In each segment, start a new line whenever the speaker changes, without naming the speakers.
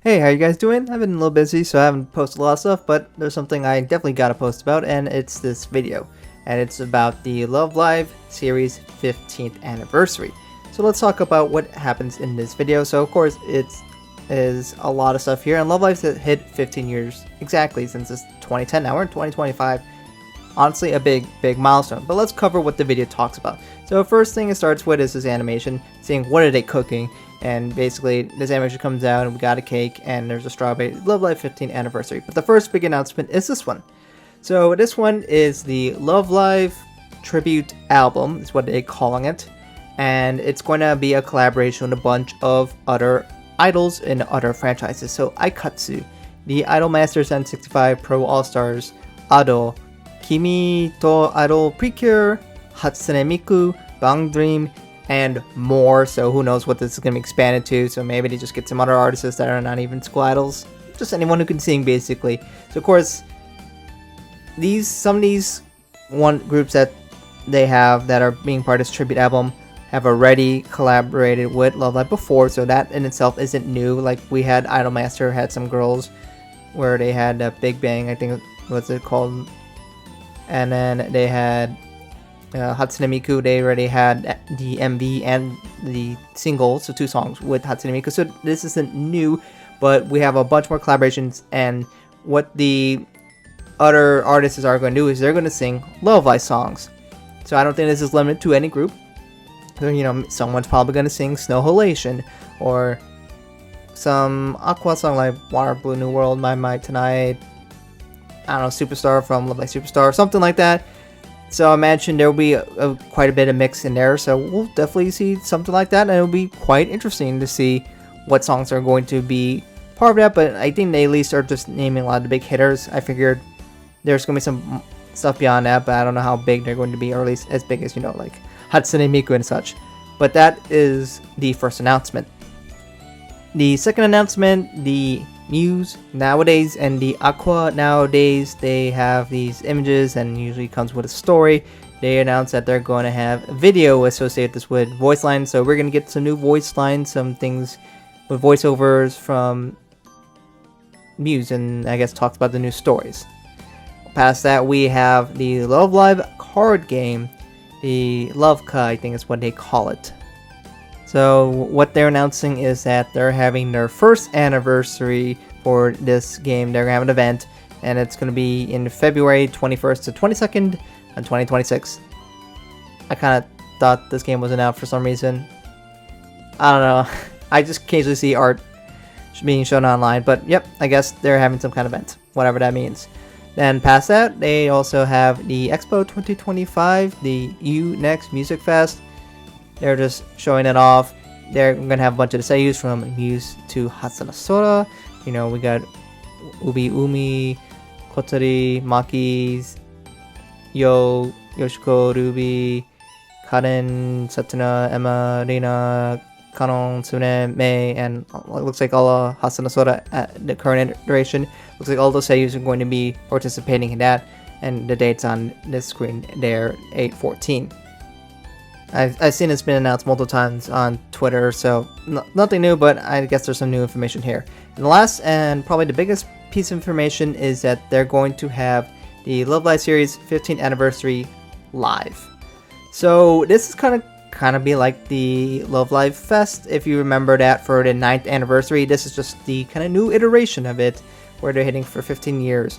Hey, how you guys doing? I've been a little busy, so I haven't posted a lot of stuff, but there's something I definitely gotta post about, and it's this video. And it's about the Love Live series 15th anniversary. So let's talk about what happens in this video. So of course, it is a lot of stuff here, and Love Live's hit 15 years exactly since it's 2010. Now we're in 2025. Honestly, a big milestone. But let's cover what the video talks about. So first thing it starts with is this animation, seeing what are they cooking. And basically, this animation comes out and we got a cake and there's a strawberry Love Live 15th anniversary. But the first big announcement is this one. So this one is the Love Live tribute album, is what they're calling it. And it's going to be a collaboration with a bunch of other idols in other franchises. So Aikatsu, the Idol Masters N65 Pro All-Stars, Ado, Kimi to Idol Precure, Hatsune Miku, Bang Dream, and more. So who knows what this is going to be expanded to. So maybe they just get some other artists that are not even school idols, just anyone who can sing basically. So of course, some of these groups that they have that are being part of this tribute album have already collaborated with Love Live before, so that in itself isn't new. Like we had Idolmaster had some girls where they had Big Bang, I think, what's it called, and then they had Hatsune Miku. They already had the MV and the single, so 2 songs with Hatsune Miku. So this isn't new, but we have a bunch more collaborations, and what the other artists are going to do is they're going to sing Love Live songs. So I don't think this is limited to any group. So, you know, someone's probably going to sing Snow Halation or some Aqua song like Water Blue New World, My Might Tonight, I don't know, Superstar from Love Live Superstar or something like that. So I imagine there will be quite a bit of mix in there, so we'll definitely see something like that, and it'll be quite interesting to see what songs are going to be part of that. But I think they at least are just naming a lot of the big hitters. I figured there's going to be some stuff beyond that, but I don't know how big they're going to be, or at least as big as, you know, like Hatsune Miku and such. But that is the first announcement. The second announcement, the Muse nowadays and the Aqua nowadays, they have these images and usually comes with a story. They announced that they're going to have a video associated this with voice lines, so we're going to get some new voice lines, some things with voiceovers from Muse, and I guess talks about the new stories. Past that, we have the Love Live card game, the Loveka, I think is what they call it. So what they're announcing is that they're having their first anniversary for this game. They're going to have an event, and it's going to be in February 21st to 22nd in 2026. I kind of thought this game wasn't out for some reason. I don't know. I just occasionally see art being shown online, but yep, I guess they're having some kind of event, whatever that means. Then past that, they also have the Expo 2025, the U-Next Music Fest. They're just showing it off. They're going to have a bunch of the seiyus from Muse to Hatsune Sora. You know, we got Ubi Umi, Kotori, Maki's, Yoshiko, Ruby, Karen, Satuna, Emma, Rina, Kanon, Tsune, Mei, and it looks like all of Hatsune Sora at the current iteration. Looks like all those seiyus are going to be participating in that, and the dates on this screen there, 8/14. I've seen it's been announced multiple times on Twitter, so nothing new, but I guess there's some new information here. And the last and probably the biggest piece of information is that they're going to have the Love Live series 15th anniversary live. So this is kind of be like the Love Live Fest, if you remember that for the 9th anniversary. This is just the kind of new iteration of it, where they're hitting for 15 years.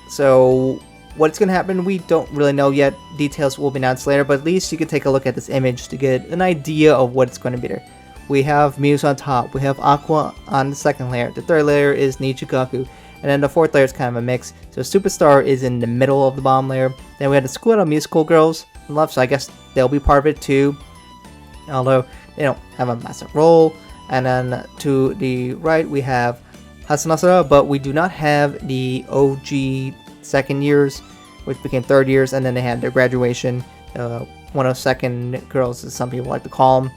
So what's going to happen, we don't really know yet. Details will be announced later, but at least you can take a look at this image to get an idea of what it's going to be there. We have Muse on top, we have Aqua on the second layer, the third layer is Nichikaku, and then the fourth layer is kind of a mix. So Superstar is in the middle of the bottom layer. Then we have the School Idol Musical Girls on the left, so I guess they'll be part of it too, although they don't have a massive role. And then to the right we have Hatsune Sora, but we do not have the OG second years, which became third years, and then they had their graduation, 102nd girls, as some people like to call them.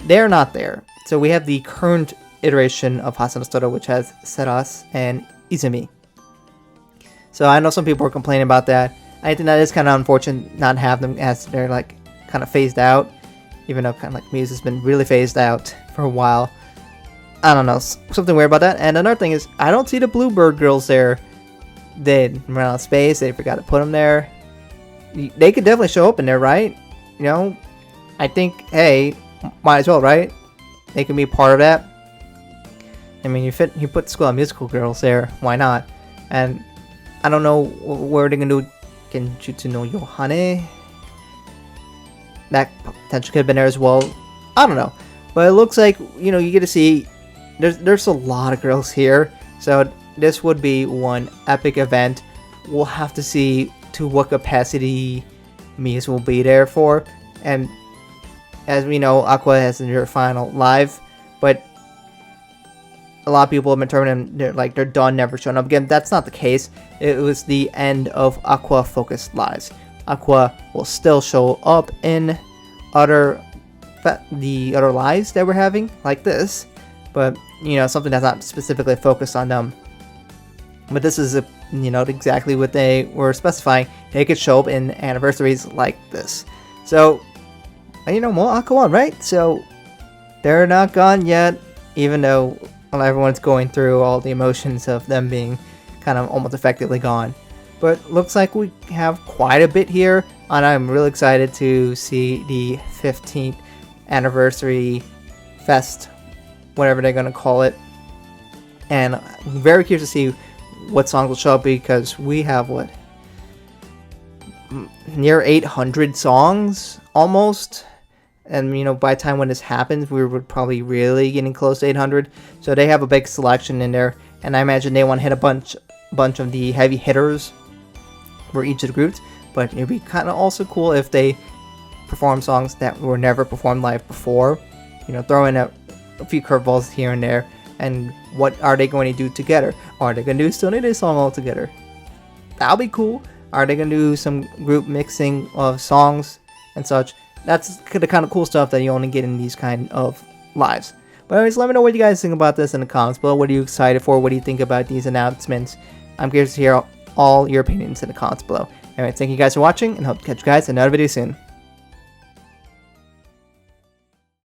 They're not there. So we have the current iteration of Hatsune Sora, which has Seras and Izumi. So I know some people are complaining about that. I think that is kind of unfortunate not have them, as they're like kind of phased out, even though kind of like Muse has been really phased out for a while. I don't know, something weird about that. And another thing is, I don't see the Bluebird girls there. They ran out of space. They forgot to put them there. They could definitely show up in there, right? You know, I think, hey, might as well, right? They can be part of that. I mean, you put School of Musical girls there. Why not? And I don't know where they're gonna do Genjutsu no Yohane. That potentially could have been there as well. I don't know, but it looks like, you know, you get to see there's a lot of girls here, so this would be one epic event. We'll have to see to what capacity Mies will be there for, and as we know, Aqua has their final live, but a lot of people have been determined they're done, never showing up again. That's not the case. It was the end of Aqua focused lives. Aqua will still show up in the other lives that we're having, like this, but you know, something that's not specifically focused on them. But this is you know, exactly what they were specifying. They could show up in anniversaries like this. So, you know, more Aqua 1, right? So they're not gone yet, even though everyone's going through all the emotions of them being kind of almost effectively gone. But looks like we have quite a bit here, and I'm really excited to see the 15th anniversary fest, whatever they're going to call it. And I'm very curious to see what songs will show up, because we have, what, near 800 songs, almost. And, you know, by the time when this happens, we were probably really getting close to 800. So they have a big selection in there, and I imagine they want to hit a bunch of the heavy hitters for each of the groups. But it'd be kind of also cool if they perform songs that were never performed live before. You know, throw in a few curveballs here and there. And what are they going to do together? Are they going to do Still Need a Song all together? That'll be cool. Are they going to do some group mixing of songs and such? That's the kind of cool stuff that you only get in these kind of lives. But anyways, let me know what you guys think about this in the comments below. What are you excited for? What do you think about these announcements? I'm curious to hear all your opinions in the comments below. Anyway, thank you guys for watching, and hope to catch you guys in another video soon.